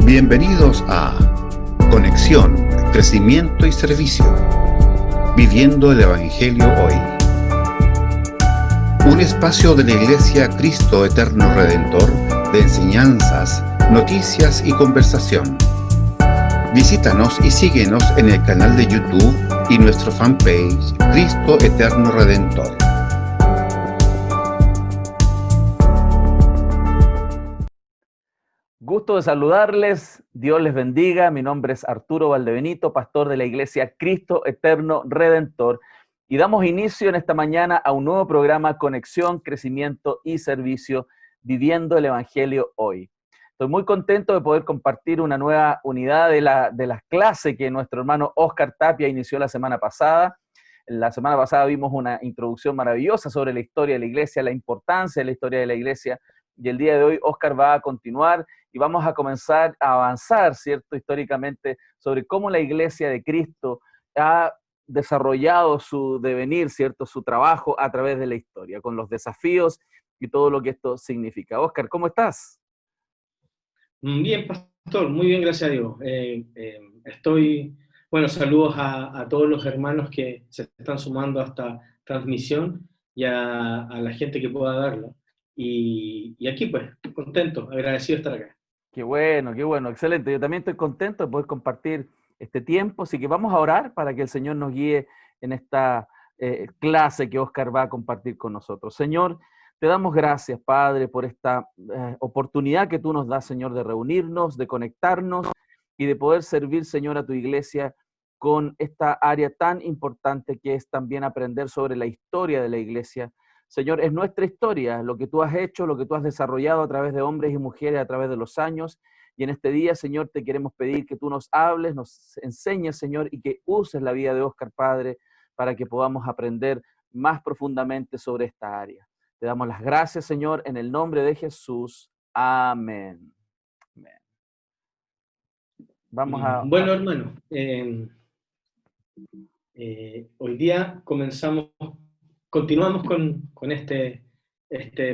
Bienvenidos a Conexión, Crecimiento y Servicio, Viviendo el Evangelio Hoy. Un espacio de la Iglesia Cristo Eterno Redentor de enseñanzas, noticias y conversación. Visítanos y síguenos en el canal de YouTube y nuestro fanpage Cristo Eterno Redentor. Gusto de saludarles, Dios les bendiga. Mi nombre es Arturo Valdebenito, pastor de la Iglesia Cristo Eterno Redentor, y damos inicio en esta mañana a un nuevo programa Conexión, Crecimiento y Servicio, Viviendo el Evangelio Hoy. Estoy muy contento de poder compartir una nueva unidad de las clases que nuestro hermano Oscar Tapia inició la semana pasada. La semana pasada vimos una introducción maravillosa sobre la historia de la Iglesia, la importancia de la historia de la Iglesia, y el día de hoy Oscar va a continuar y vamos a comenzar a avanzar, ¿cierto?, históricamente sobre cómo la Iglesia de Cristo ha desarrollado su devenir, ¿cierto?, su trabajo a través de la historia, con los desafíos y todo lo que esto significa. Oscar, ¿cómo estás? Bien, pastor, muy bien, gracias a Dios. Saludos a todos los hermanos que se están sumando a esta transmisión y a la gente que pueda darla. Y aquí, pues, contento, agradecido de estar acá. Qué bueno, excelente. Yo también estoy contento de poder compartir este tiempo, así que vamos a orar para que el Señor nos guíe en esta clase que Oscar va a compartir con nosotros. Señor, te damos gracias, Padre, por esta oportunidad que tú nos das, Señor, de reunirnos, de conectarnos y de poder servir, Señor, a tu iglesia con esta área tan importante que es también aprender sobre la historia de la iglesia. Señor, es nuestra historia, lo que tú has hecho, lo que tú has desarrollado a través de hombres y mujeres a través de los años. Y en este día, Señor, te queremos pedir que tú nos hables, nos enseñes, Señor, y que uses la vida de Oscar, Padre, para que podamos aprender más profundamente sobre esta área. Te damos las gracias, Señor, en el nombre de Jesús. Amén. Amén. Vamos a... Bueno, hermano, hoy día continuamos con este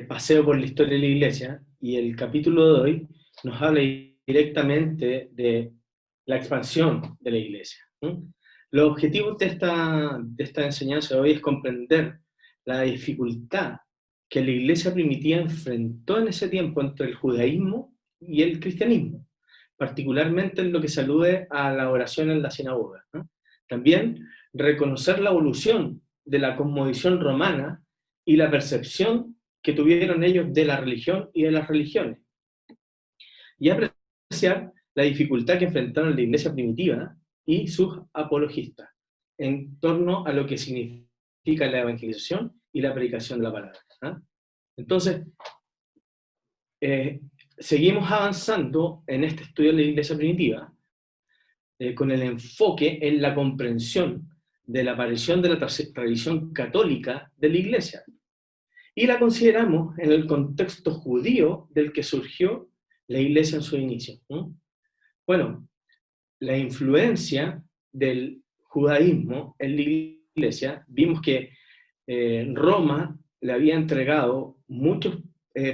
paseo por la historia de la Iglesia, y el capítulo de hoy nos habla directamente de la expansión de la Iglesia. Los objetivos de esta enseñanza de hoy es comprender la dificultad que la Iglesia primitiva enfrentó en ese tiempo entre el judaísmo y el cristianismo, particularmente en lo que se alude a la oración en la sinagoga. También reconocer la evolución de la cosmovisión romana y la percepción que tuvieron ellos de la religión y de las religiones, y apreciar la dificultad que enfrentaron la Iglesia primitiva y sus apologistas en torno a lo que significa la evangelización y la predicación de la palabra. Entonces, seguimos avanzando en este estudio de la Iglesia primitiva con el enfoque en la comprensión de la aparición de la tradición católica de la Iglesia, y la consideramos en el contexto judío del que surgió la Iglesia en su inicio. Bueno, la influencia del judaísmo en la Iglesia, vimos que Roma le había entregado muchos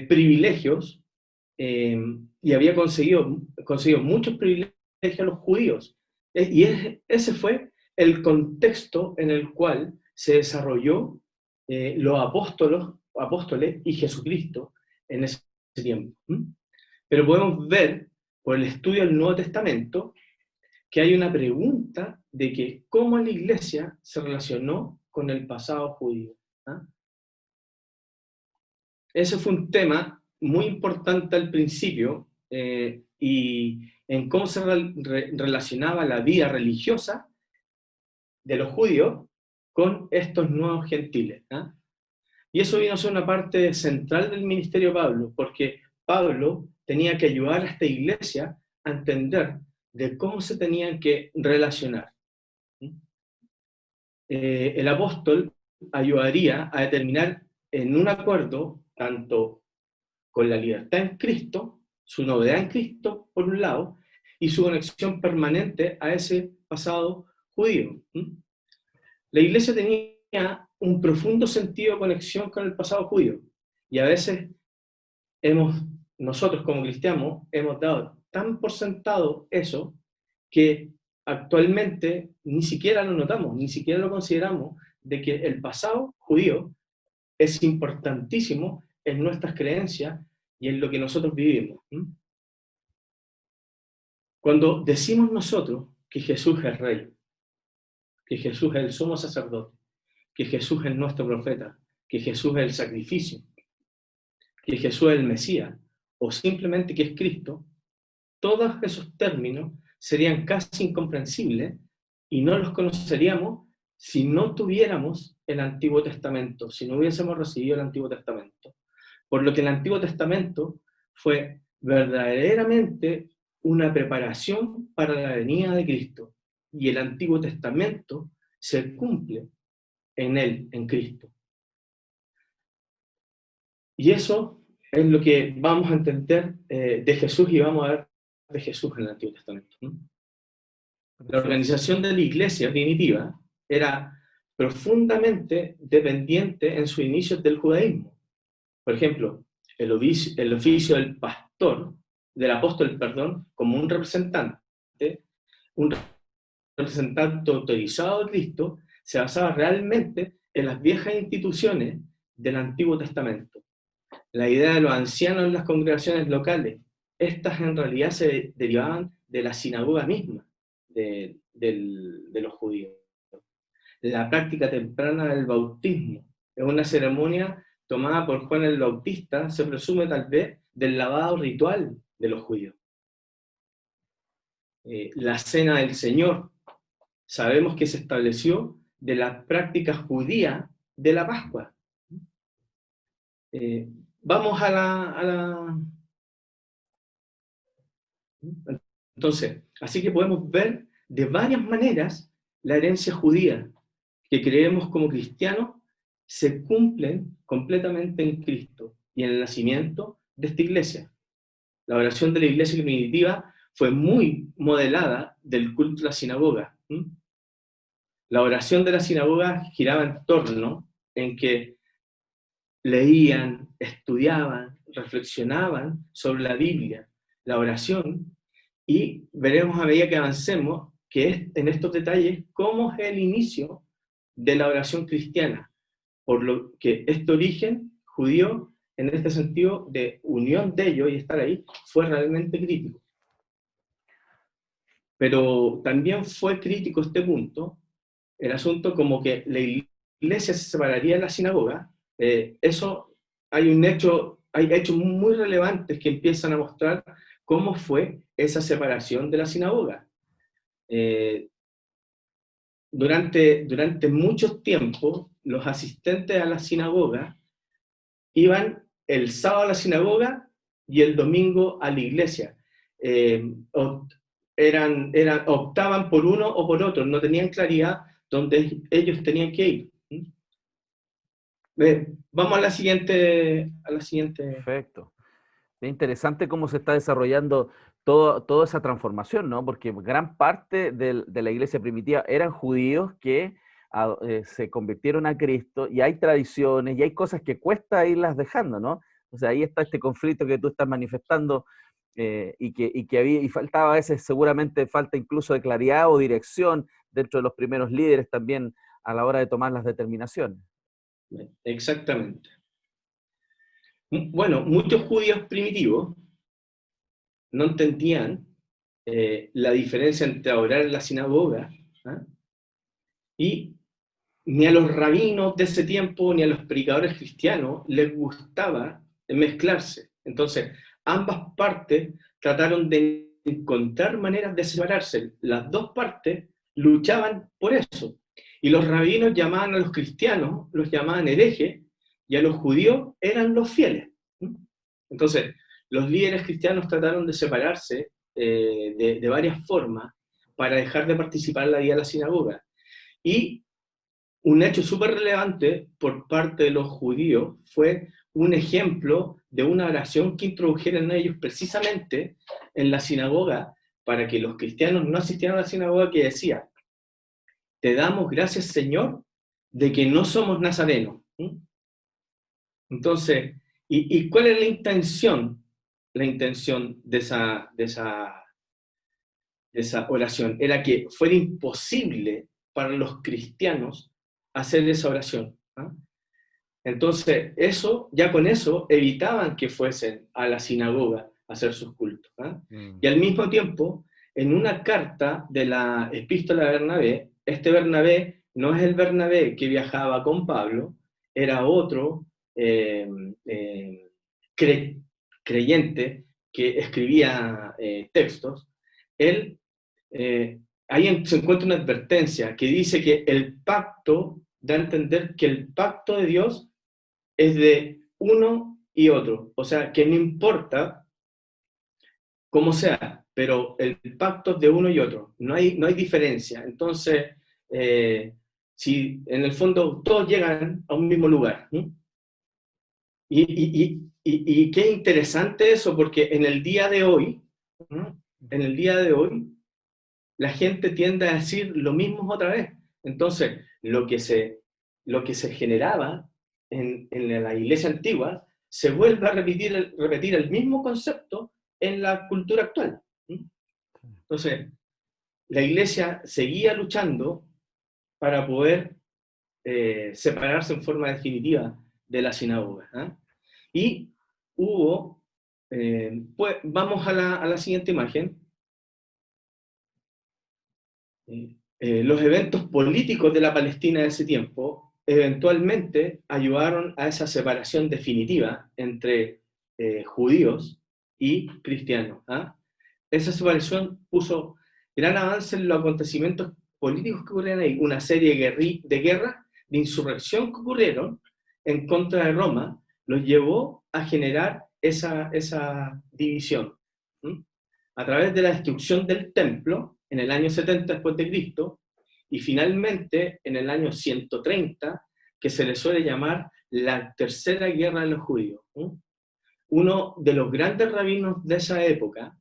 privilegios y había conseguido muchos privilegios a los judíos. Y ese fue el contexto en el cual se desarrolló los apóstoles y Jesucristo en ese tiempo. Pero podemos ver, por el estudio del Nuevo Testamento, que hay una pregunta de que cómo la Iglesia se relacionó con el pasado judío. Ese fue un tema muy importante al principio, y en cómo se relacionaba la vida religiosa de los judíos con estos nuevos gentiles. Y eso vino a ser una parte central del ministerio de Pablo, porque Pablo tenía que ayudar a esta iglesia a entender de cómo se tenían que relacionar. El apóstol ayudaría a determinar en un acuerdo tanto con la libertad en Cristo, su novedad en Cristo, por un lado, y su conexión permanente a ese pasado judío. La iglesia tenía un profundo sentido de conexión con el pasado judío, y a veces nosotros como cristianos hemos dado tan por sentado eso que actualmente ni siquiera lo notamos, ni siquiera lo consideramos, de que el pasado judío es importantísimo en nuestras creencias y en lo que nosotros vivimos. Cuando decimos nosotros que Jesús es Rey, que Jesús es el sumo sacerdote, que Jesús es nuestro profeta, que Jesús es el sacrificio, que Jesús es el Mesías, o simplemente que es Cristo, todos esos términos serían casi incomprensibles y no los conoceríamos si no tuviéramos el Antiguo Testamento, si no hubiésemos recibido el Antiguo Testamento. Por lo que el Antiguo Testamento fue verdaderamente una preparación para la venida de Cristo. Y el Antiguo Testamento se cumple en Él, en Cristo. Y eso es lo que vamos a entender de Jesús y vamos a ver de Jesús en el Antiguo Testamento. La organización de la iglesia primitiva era profundamente dependiente en sus inicios del judaísmo. Por ejemplo, el oficio del pastor, del apóstol, perdón, como un representante autorizado de Cristo, se basaba realmente en las viejas instituciones del Antiguo Testamento. La idea de los ancianos en las congregaciones locales, estas en realidad se derivaban de la sinagoga misma de los judíos. La práctica temprana del bautismo es una ceremonia tomada por Juan el Bautista, se presume tal vez del lavado ritual de los judíos. La cena del Señor, sabemos que se estableció de la práctica judía de la Pascua. Vamos a la... Entonces, así que podemos ver de varias maneras la herencia judía, que creemos como cristianos, se cumplen completamente en Cristo y en el nacimiento de esta iglesia. La oración de la iglesia primitiva fue muy modelada del culto de la sinagoga. La oración de la sinagoga giraba en torno en que leían, estudiaban, reflexionaban sobre la Biblia, la oración, y veremos a medida que avancemos que es en estos detalles cómo es el inicio de la oración cristiana, por lo que este origen judío, en este sentido de unión de ellos y estar ahí, fue realmente crítico. Pero también fue crítico este punto, el asunto como que la iglesia se separaría de la sinagoga. Eso hay hechos muy relevantes que empiezan a mostrar cómo fue esa separación de la sinagoga. Durante mucho tiempo, los asistentes a la sinagoga iban el sábado a la sinagoga y el domingo a la iglesia. Optaban por uno o por otro, no tenían claridad dónde ellos tenían que ir. Vamos a la siguiente. Perfecto. Es interesante cómo se está desarrollando toda esa transformación, ¿no? Porque gran parte de la iglesia primitiva eran judíos que se convirtieron a Cristo, y hay tradiciones y hay cosas que cuesta irlas dejando, ¿no? O sea, ahí está este conflicto que tú estás manifestando, y faltaba a veces, seguramente falta incluso de claridad o dirección dentro de los primeros líderes también a la hora de tomar las determinaciones. Exactamente. Bueno, muchos judíos primitivos no entendían la diferencia entre orar en la sinagoga, y ni a los rabinos de ese tiempo ni a los predicadores cristianos les gustaba mezclarse. Entonces, ambas partes trataron de encontrar maneras de separarse. Las dos partes luchaban por eso. Y los rabinos llamaban a los cristianos, los llamaban herejes, y a los judíos eran los fieles. Entonces, los líderes cristianos trataron de separarse de varias formas para dejar de participar en la vida de la sinagoga. Y un hecho súper relevante por parte de los judíos fue un ejemplo de una oración que introdujeron ellos precisamente en la sinagoga para que los cristianos no asistieran a la sinagoga, que decía: te damos gracias, Señor, de que no somos nazarenos. Entonces, ¿y cuál es la intención? la intención de esa oración? Era que fuera imposible para los cristianos hacer esa oración. ¿Ah? Entonces, ya con eso evitaban que fuesen a la sinagoga a hacer sus cultos. ¿Ah? Y al mismo tiempo, en una carta de la epístola de Bernabé, este Bernabé no es el Bernabé que viajaba con Pablo, era otro creyente que escribía textos. Él, ahí se encuentra una advertencia que dice que el pacto, da a entender que el pacto de Dios es de uno y otro, o sea, que no importa cómo sea, pero el pacto es de uno y otro, no hay diferencia. Entonces, si en el fondo todos llegan a un mismo lugar. ¿Sí? Y qué interesante eso, porque en el día de hoy, ¿no? En el día de hoy, la gente tiende a decir lo mismo otra vez. Entonces, lo que se generaba en la iglesia antigua, se vuelve a repetir el mismo concepto en la cultura actual. Entonces, la iglesia seguía luchando para poder separarse en forma definitiva de la sinagoga. ¿Eh? Y hubo, pues vamos a la siguiente imagen. Los eventos políticos de la Palestina de ese tiempo eventualmente ayudaron a esa separación definitiva entre judíos y cristianos. ¿Ah? Esa separación puso gran avance en los acontecimientos políticos que ocurrieron ahí, una serie de guerras, de insurrección que ocurrieron en contra de Roma, los llevó a generar esa división. ¿Mm? A través de la destrucción del templo, en el año 70 después de Cristo, y finalmente en el año 130, que se le suele llamar la Tercera Guerra de los Judíos. Uno de los grandes rabinos de esa época,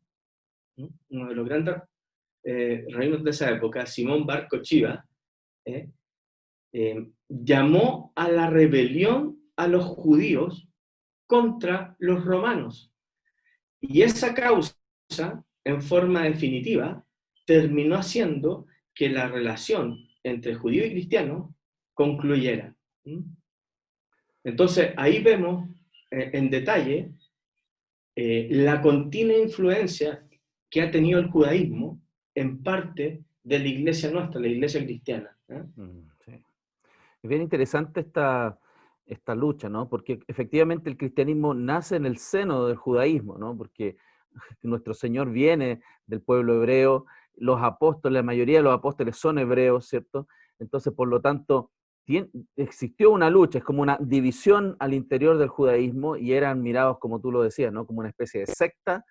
Simón Bar Kokhba, llamó a la rebelión a los judíos contra los romanos. Y esa causa, en forma definitiva, terminó haciendo que la relación entre judío y cristiano concluyera. Entonces, ahí vemos en detalle la continua influencia que ha tenido el judaísmo en parte de la iglesia nuestra, la iglesia cristiana. Sí. Es bien interesante esta lucha, ¿no? Porque efectivamente el cristianismo nace en el seno del judaísmo, ¿no? Porque nuestro Señor viene del pueblo hebreo, los apóstoles, la mayoría de los apóstoles son hebreos, ¿cierto? Entonces, por lo tanto, existió una lucha, es como una división al interior del judaísmo y eran mirados, como tú lo decías, ¿no? Como una especie de secta.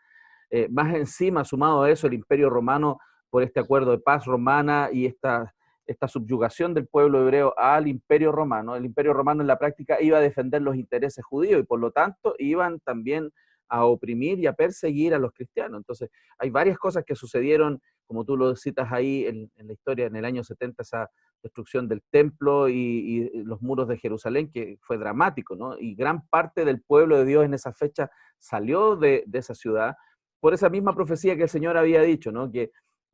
Más encima, sumado a eso, el Imperio Romano, por este acuerdo de paz romana y esta subyugación del pueblo hebreo al Imperio Romano. El Imperio Romano en la práctica iba a defender los intereses judíos y por lo tanto iban también a oprimir y a perseguir a los cristianos. Entonces, hay varias cosas que sucedieron, como tú lo citas ahí en la historia, en el año 70, esa destrucción del templo y los muros de Jerusalén, que fue dramático, ¿no? Y gran parte del pueblo de Dios en esa fecha salió de esa ciudad, por esa misma profecía que el Señor había dicho, ¿no? Que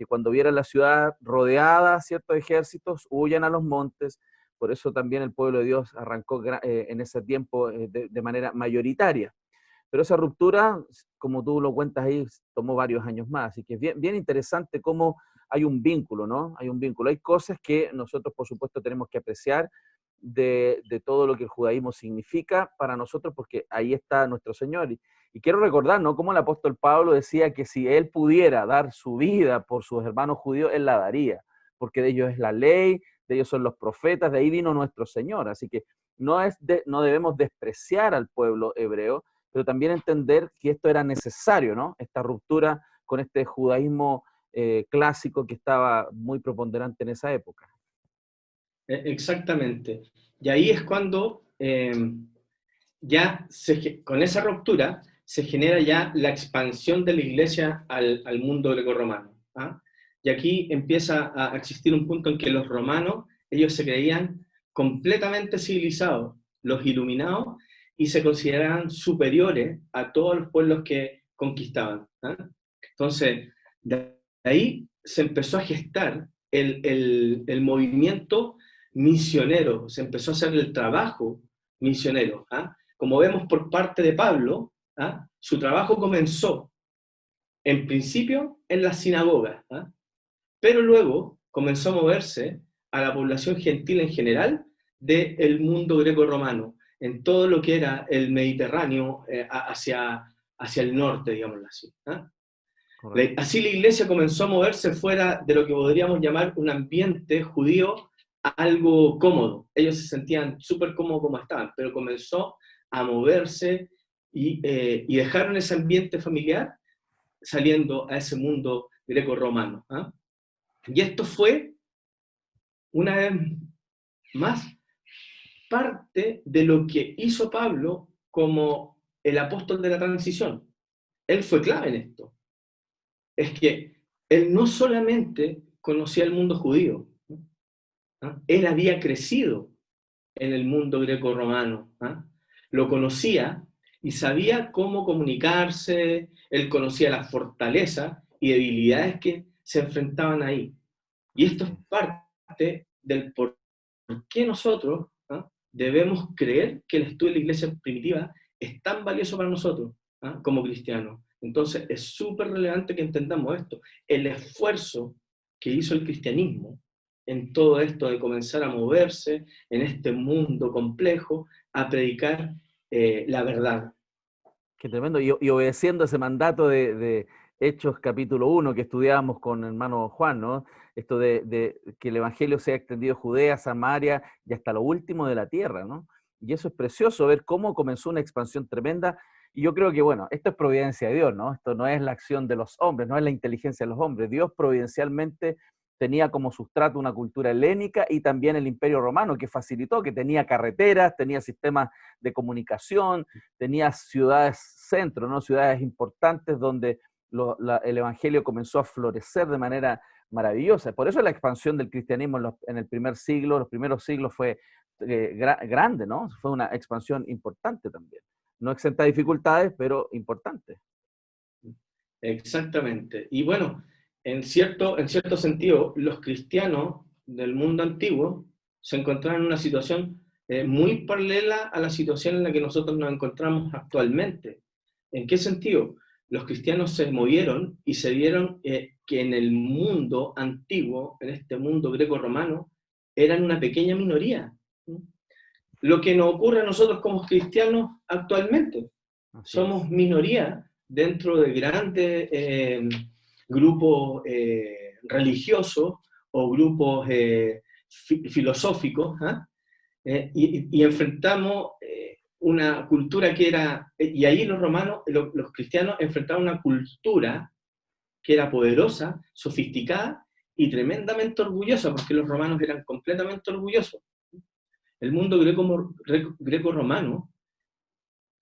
cuando vieran la ciudad rodeada, ciertos ejércitos, huyan a los montes. Por eso también el pueblo de Dios arrancó en ese tiempo de manera mayoritaria. Pero esa ruptura, como tú lo cuentas ahí, tomó varios años más. Así que es bien, bien interesante cómo hay un vínculo, ¿no? Hay un vínculo. Hay cosas que nosotros, por supuesto, tenemos que apreciar de todo lo que el judaísmo significa para nosotros, porque ahí está nuestro Señor. Y quiero recordar, ¿no? Cómo el apóstol Pablo decía que si él pudiera dar su vida por sus hermanos judíos, él la daría, porque de ellos es la ley, de ellos son los profetas, de ahí vino nuestro Señor. Así que no debemos despreciar al pueblo hebreo, pero también entender que esto era necesario, ¿no? Esta ruptura con este judaísmo clásico que estaba muy preponderante en esa época. Exactamente. Y ahí es cuando con esa ruptura se genera ya la expansión de la iglesia al mundo grecorromano. ¿Ah? Y aquí empieza a existir un punto en que los romanos, ellos se creían completamente civilizados, los iluminados, y se consideraban superiores a todos los pueblos que conquistaban. ¿Ah? Entonces, de ahí se empezó a gestar el movimiento misionero, se empezó a hacer el trabajo misionero. ¿Ah? Como vemos por parte de Pablo, ¿ah? Su trabajo comenzó, en principio, en las sinagogas, ¿ah? Pero luego comenzó a moverse a la población gentil en general del mundo greco-romano, en todo lo que era el Mediterráneo hacia el norte, digámoslo así. ¿Ah? Así la iglesia comenzó a moverse fuera de lo que podríamos llamar un ambiente judío algo cómodo. Ellos se sentían súper cómodos como estaban, pero comenzó a moverse y dejaron ese ambiente familiar saliendo a ese mundo greco-romano. ¿Ah? Y esto fue, una vez más, parte de lo que hizo Pablo como el apóstol de la transición. Él fue clave en esto. Es que él no solamente conocía el mundo judío, ¿ah? Él había crecido en el mundo greco-romano, ¿ah? Lo conocía y sabía cómo comunicarse, él conocía las fortalezas y debilidades que se enfrentaban ahí. Y esto es parte del por qué nosotros, ¿ah? Debemos creer que el estudio de la iglesia primitiva es tan valioso para nosotros, ¿ah? Como cristianos. Entonces es súper relevante que entendamos esto. El esfuerzo que hizo el cristianismo en todo esto de comenzar a moverse en este mundo complejo, a predicar la verdad. Qué tremendo. Y obedeciendo ese mandato de Hechos capítulo 1 que estudiábamos con el hermano Juan, ¿no? Esto de que el evangelio sea extendido a Judea, Samaria y hasta lo último de la tierra, ¿no? Y eso es precioso, ver cómo comenzó una expansión tremenda. Y yo creo que, bueno, esto es providencia de Dios, ¿no? Esto no es la acción de los hombres, no es la inteligencia de los hombres. Dios providencialmente tenía como sustrato una cultura helénica y también el Imperio Romano, que facilitó, que tenía carreteras, tenía sistemas de comunicación, tenía ciudades centro, ¿no? Ciudades importantes donde el evangelio comenzó a florecer de manera maravillosa. Por eso la expansión del cristianismo en el primer siglo, los primeros siglos fue grande, ¿no? Fue una expansión importante también. No exenta de dificultades, pero importante. Exactamente. Y bueno, en cierto sentido, los cristianos del mundo antiguo se encontraban en una situación muy paralela a la situación en la que nosotros nos encontramos actualmente. ¿En qué sentido? Los cristianos se movieron y se vieron que en el mundo antiguo, en este mundo greco-romano, eran una pequeña minoría. Lo que nos ocurre a nosotros como cristianos actualmente. Somos minoría dentro de grandes grupos religiosos o grupos filosóficos, ¿eh? Y enfrentamos una cultura que era, y ahí los romanos, los cristianos enfrentaron una cultura que era poderosa, sofisticada y tremendamente orgullosa, porque los romanos eran completamente orgullosos. El mundo greco-romano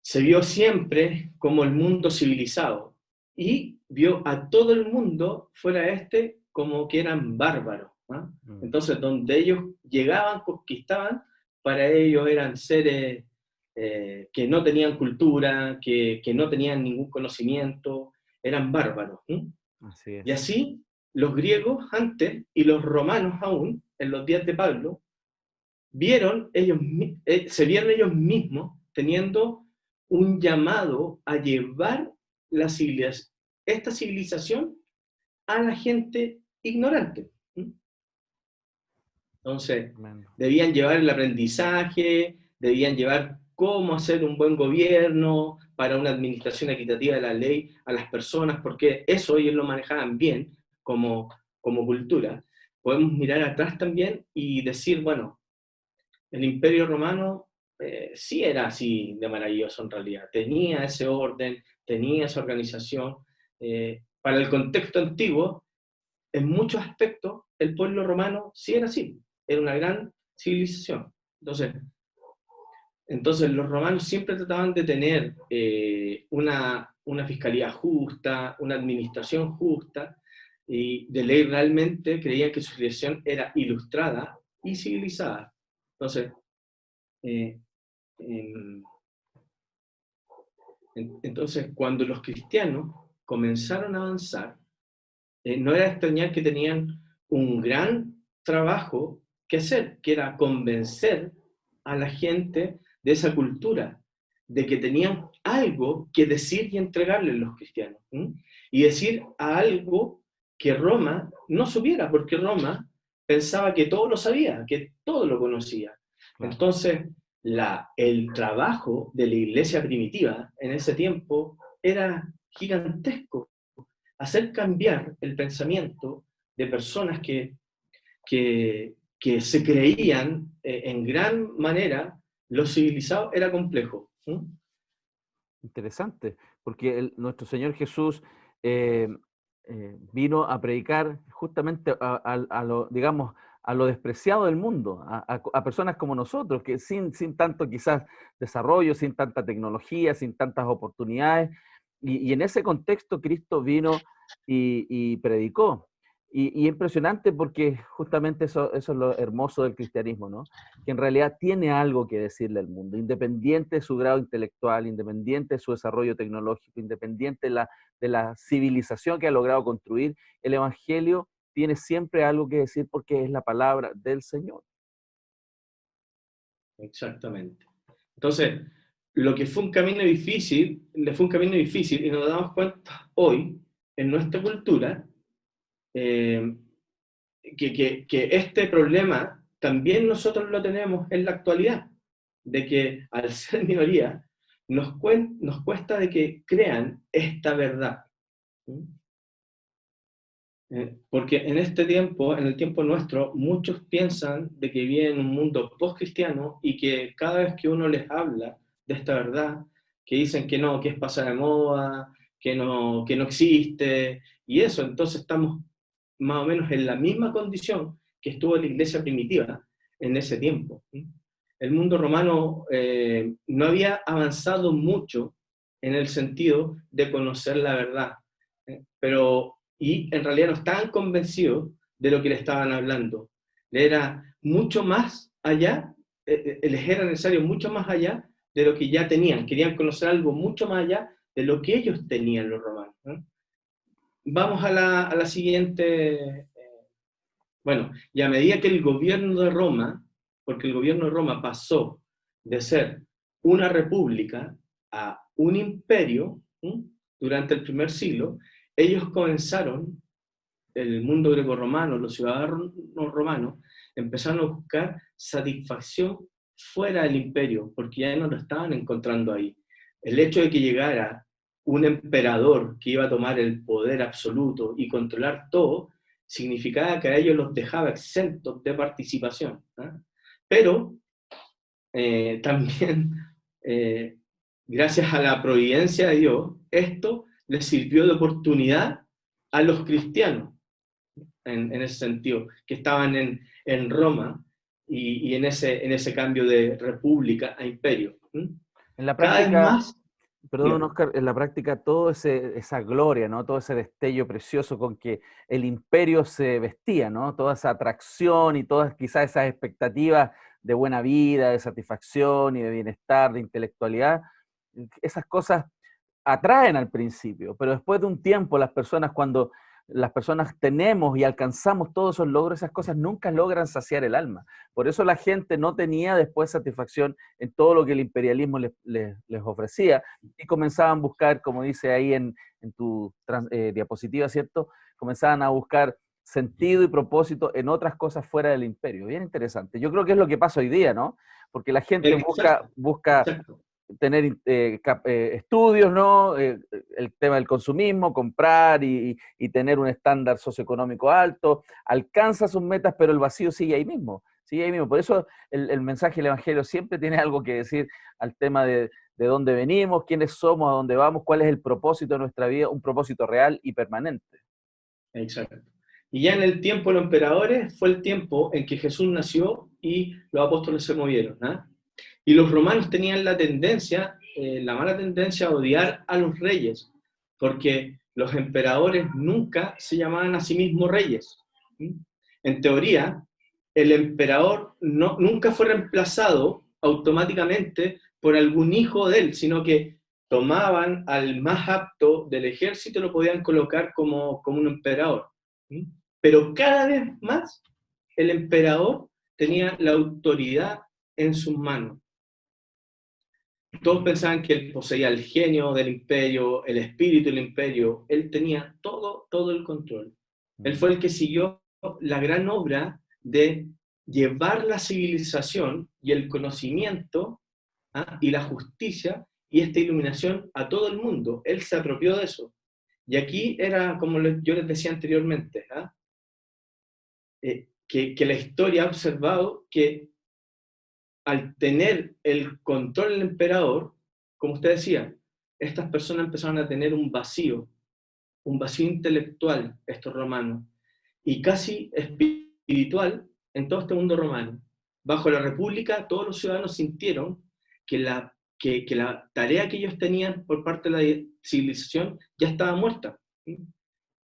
se vio siempre como el mundo civilizado y vio a todo el mundo fuera de este como que eran bárbaros. ¿Ah? Entonces, donde ellos llegaban, conquistaban, para ellos eran seres que no tenían cultura, que no tenían ningún conocimiento, eran bárbaros. Así es. Y así, los griegos antes y los romanos aún, en los días de Pablo, se vieron ellos mismos teniendo un llamado a llevar esta civilización a la gente ignorante. Entonces, debían llevar el aprendizaje, debían llevar cómo hacer un buen gobierno para una administración equitativa de la ley a las personas, porque eso ellos lo manejaban bien como cultura. Podemos mirar atrás también y decir, bueno, el Imperio Romano sí era así de maravilloso en realidad, tenía ese orden, tenía esa organización. Para el contexto antiguo, en muchos aspectos, el pueblo romano sí era así, era una gran civilización. Entonces los romanos siempre trataban de tener una fiscalía justa, una administración justa, y de ley realmente creían que su civilización era ilustrada y civilizada. Entonces, Entonces, cuando los cristianos comenzaron a avanzar, no era extrañar que tenían un gran trabajo que hacer, que era convencer a la gente de esa cultura, de que tenían algo que decir y entregarle a los cristianos. Y decir a algo que Roma no supiera, porque Roma pensaba que todo lo sabía, que todo lo conocía. Claro. Entonces, el trabajo de la iglesia primitiva en ese tiempo era gigantesco. Hacer cambiar el pensamiento de personas que se creían en gran manera los civilizados era complejo. Interesante, porque nuestro Señor Jesús eh, vino a predicar justamente a lo, digamos, a lo despreciado del mundo, a personas como nosotros, que sin tanto quizás desarrollo, sin tanta tecnología, sin tantas oportunidades, y en ese contexto Cristo vino y predicó. Y impresionante porque justamente eso es lo hermoso del cristianismo, ¿no? Que en realidad tiene algo que decirle al mundo, independiente de su grado intelectual, independiente de su desarrollo tecnológico, independiente de la civilización que ha logrado construir, el Evangelio tiene siempre algo que decir porque es la palabra del Señor. Exactamente. Entonces, lo que fue un camino difícil, le fue un camino difícil y nos damos cuenta hoy, en nuestra cultura, que este problema también nosotros lo tenemos en la actualidad, de que al ser minoría nos cuesta de que crean esta verdad. Porque en este tiempo, en el tiempo nuestro, muchos piensan de que viven en un mundo post-cristiano y que cada vez que uno les habla de esta verdad, que dicen que no, que es pasar de moda, que no existe, y eso, entonces estamos más o menos en la misma condición que estuvo la iglesia primitiva en ese tiempo. El mundo romano no había avanzado mucho en el sentido de conocer la verdad, y en realidad no estaban convencidos de lo que le estaban hablando. Le era mucho más allá, les era necesario mucho más allá de lo que ya tenían. Querían conocer algo mucho más allá de lo que ellos tenían los romanos. Vamos a la siguiente. Bueno, y a medida que el gobierno de Roma, porque el gobierno de Roma pasó de ser una república a un imperio, durante el primer siglo, ellos comenzaron, el mundo grecorromano, los ciudadanos romanos, empezaron a buscar satisfacción fuera del imperio, porque ya no lo estaban encontrando ahí. El hecho de que llegara un emperador que iba a tomar el poder absoluto y controlar todo, significaba que a ellos los dejaba exentos de participación. Pero también, gracias a la providencia de Dios, esto les sirvió de oportunidad a los cristianos, en ese sentido, que estaban en Roma y en ese cambio de república a imperio. En la Cada vez práctica, más. perdón, Oscar, en la práctica todo esa gloria, ¿no? Todo ese destello precioso con que el imperio se vestía, ¿no? Toda esa atracción y todas quizás esas expectativas de buena vida, de satisfacción y de bienestar, de intelectualidad, esas cosas atraen al principio, pero después de un tiempo cuando las personas tenemos y alcanzamos todos esos logros, esas cosas nunca logran saciar el alma. Por eso la gente no tenía después satisfacción en todo lo que el imperialismo les ofrecía y comenzaban a buscar, como dice ahí en tu diapositiva, ¿cierto? Comenzaban a buscar sentido y propósito en otras cosas fuera del imperio. Bien interesante. Yo creo que es lo que pasa hoy día, ¿no? Porque la gente busca Exacto. tener estudios, ¿no? El tema del consumismo, comprar y tener un estándar socioeconómico alto, alcanza sus metas, pero el vacío sigue ahí mismo, sigue ahí mismo. Por eso el mensaje del Evangelio siempre tiene algo que decir al tema de dónde venimos, quiénes somos, a dónde vamos, cuál es el propósito de nuestra vida, un propósito real y permanente. Exacto. Y ya en el tiempo de los emperadores fue el tiempo en que Jesús nació y los apóstoles se movieron. Y los romanos tenían la mala tendencia a odiar a los reyes, porque los emperadores nunca se llamaban a sí mismos reyes. En teoría, el emperador nunca fue reemplazado automáticamente por algún hijo de él, sino que tomaban al más apto del ejército y lo podían colocar como un emperador. ¿Sí? Pero cada vez más el emperador tenía la autoridad en sus manos. Todos pensaban que él poseía el genio del imperio, el espíritu del imperio. Él tenía todo el control. Él fue el que siguió la gran obra de llevar la civilización y el conocimiento, y la justicia y esta iluminación a todo el mundo. Él se apropió de eso. Y aquí era, como yo les decía anteriormente, que la historia ha observado que al tener el control del emperador, como usted decía, estas personas empezaron a tener un vacío intelectual, estos romanos, y casi espiritual en todo este mundo romano. Bajo la República, todos los ciudadanos sintieron que la tarea que ellos tenían por parte de la civilización ya estaba muerta.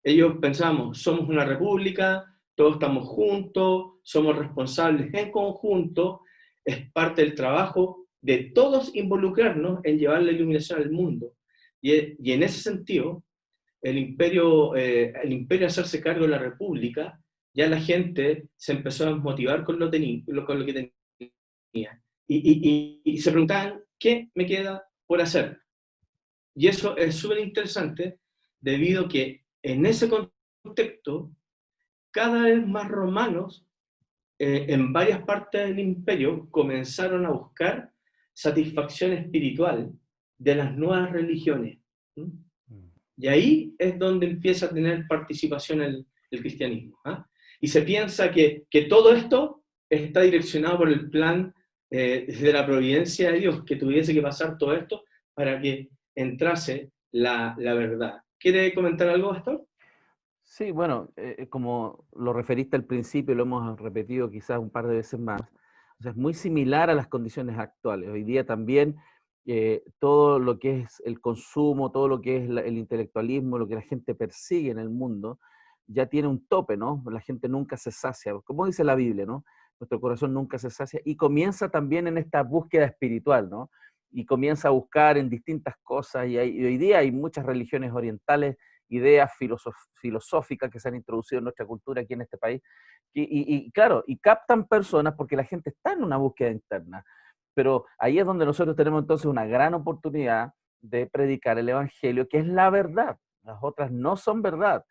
Ellos pensábamos, somos una república, todos estamos juntos, somos responsables en conjunto, es parte del trabajo de todos involucrarnos en llevar la iluminación al mundo. Y en ese sentido, el imperio hacerse cargo de la república, ya la gente se empezó a motivar con lo que tenía. Y se preguntaban, ¿qué me queda por hacer? Y eso es súper interesante, debido a que en ese contexto, cada vez más romanos, en varias partes del imperio, comenzaron a buscar satisfacción espiritual de las nuevas religiones. Y ahí es donde empieza a tener participación el cristianismo. Y se piensa que todo esto está direccionado por el plan de la providencia de Dios, que tuviese que pasar todo esto para que entrase la verdad. ¿Quiere comentar algo, Pastor? Sí, bueno, como lo referiste al principio, lo hemos repetido quizás un par de veces más, o sea, es muy similar a las condiciones actuales. Hoy día también todo lo que es el consumo, todo lo que es el intelectualismo, lo que la gente persigue en el mundo, ya tiene un tope, ¿no? La gente nunca se sacia, como dice la Biblia, ¿no? Nuestro corazón nunca se sacia, y comienza también en esta búsqueda espiritual, ¿no? Y comienza a buscar en distintas cosas, y hoy día hay muchas religiones orientales, ideas filosóficas que se han introducido en nuestra cultura aquí en este país, y claro, y captan personas porque la gente está en una búsqueda interna, pero ahí es donde nosotros tenemos entonces una gran oportunidad de predicar el evangelio, que es la verdad. Las otras no son verdad,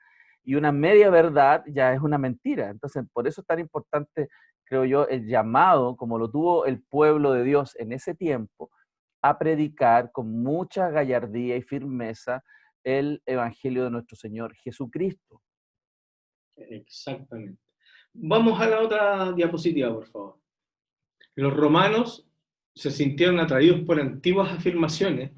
y una media verdad ya es una mentira. Entonces, por eso es tan importante, creo yo, el llamado, como lo tuvo el pueblo de Dios en ese tiempo, a predicar con mucha gallardía y firmeza el evangelio de nuestro Señor Jesucristo. Exactamente. Vamos a la otra diapositiva, por favor. Los romanos se sintieron atraídos por antiguas afirmaciones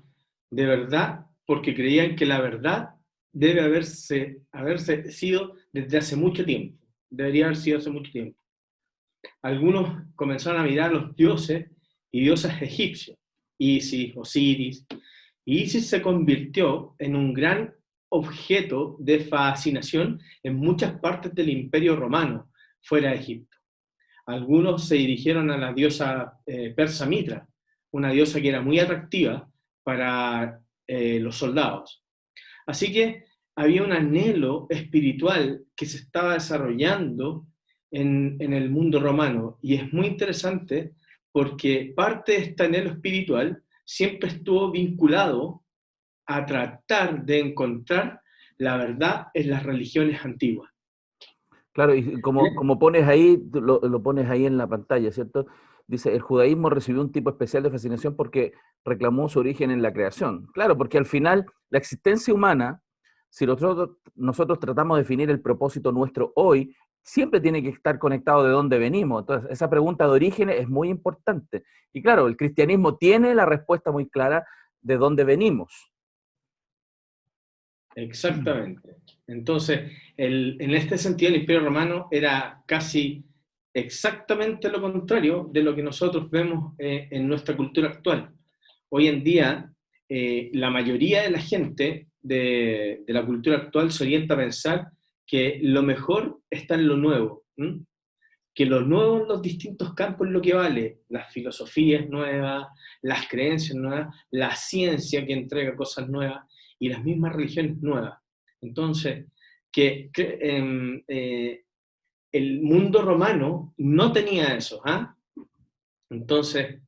de verdad, porque creían que la verdad debe haberse sido desde hace mucho tiempo. Debería haber sido hace mucho tiempo. Algunos comenzaron a mirar a los dioses y diosas egipcios, Isis, Osiris, y Isis se convirtió en un gran objeto de fascinación en muchas partes del Imperio Romano, fuera de Egipto. Algunos se dirigieron a la diosa persa Mitra, una diosa que era muy atractiva para los soldados. Así que había un anhelo espiritual que se estaba desarrollando en el mundo romano, y es muy interesante porque parte de este anhelo espiritual siempre estuvo vinculado a tratar de encontrar la verdad en las religiones antiguas. Claro, y como pones ahí, lo pones ahí en la pantalla, ¿cierto? Dice, el judaísmo recibió un tipo especial de fascinación porque reclamó su origen en la creación. Claro, porque al final la existencia humana, si nosotros tratamos de definir el propósito nuestro hoy, siempre tiene que estar conectado de dónde venimos. Entonces, esa pregunta de origen es muy importante. Y claro, el cristianismo tiene la respuesta muy clara de dónde venimos. Exactamente. Entonces, en este sentido, el Imperio Romano era casi exactamente lo contrario de lo que nosotros vemos en nuestra cultura actual. Hoy en día, la mayoría de la gente de la cultura actual se orienta a pensar que lo mejor está en lo nuevo. que lo nuevo en los distintos campos es lo que vale, las filosofías nuevas, las creencias nuevas, la ciencia que entrega cosas nuevas y las mismas religiones nuevas. Entonces, el mundo romano no tenía eso, ¿ah? Entonces,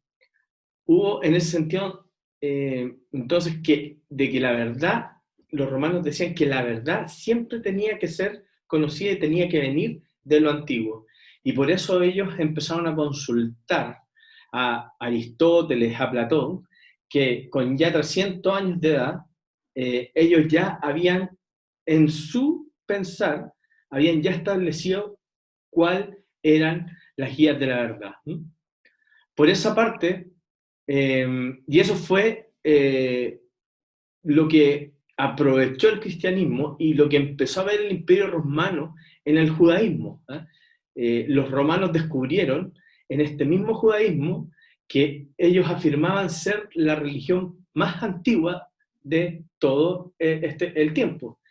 hubo en ese sentido, entonces, de que la verdad, los romanos decían que la verdad siempre tenía que ser conocida y tenía que venir de lo antiguo. Y por eso ellos empezaron a consultar a Aristóteles, a Platón, que con ya 300 años de edad, ellos ya habían, en su pensar, habían ya establecido cuáles eran las guías de la verdad. Por esa parte, y eso fue lo que aprovechó el cristianismo y lo que empezó a ver el Imperio Romano en el judaísmo. Los romanos descubrieron en este mismo judaísmo que ellos afirmaban ser la religión más antigua de todo el tiempo.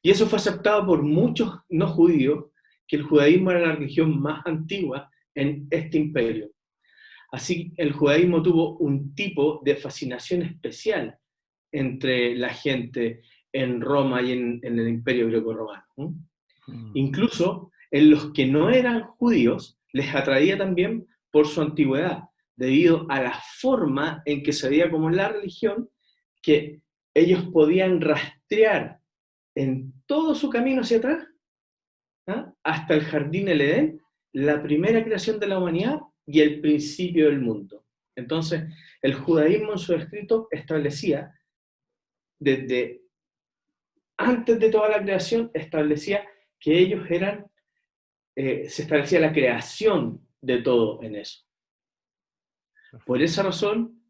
Y eso fue aceptado por muchos no judíos, que el judaísmo era la religión más antigua en este imperio. Así, el judaísmo tuvo un tipo de fascinación especial entre la gente en Roma y en el Imperio Greco-Romano. Incluso en los que no eran judíos, les atraía también por su antigüedad, debido a la forma en que se veía como la religión, que ellos podían rastrear en todo su camino hacia atrás, hasta el jardín del Edén, la primera creación de la humanidad y el principio del mundo. Entonces, el judaísmo en su escrito establecía, desde antes de toda la creación, establecía que ellos eran, se establecía la creación de todo en eso. Por esa razón,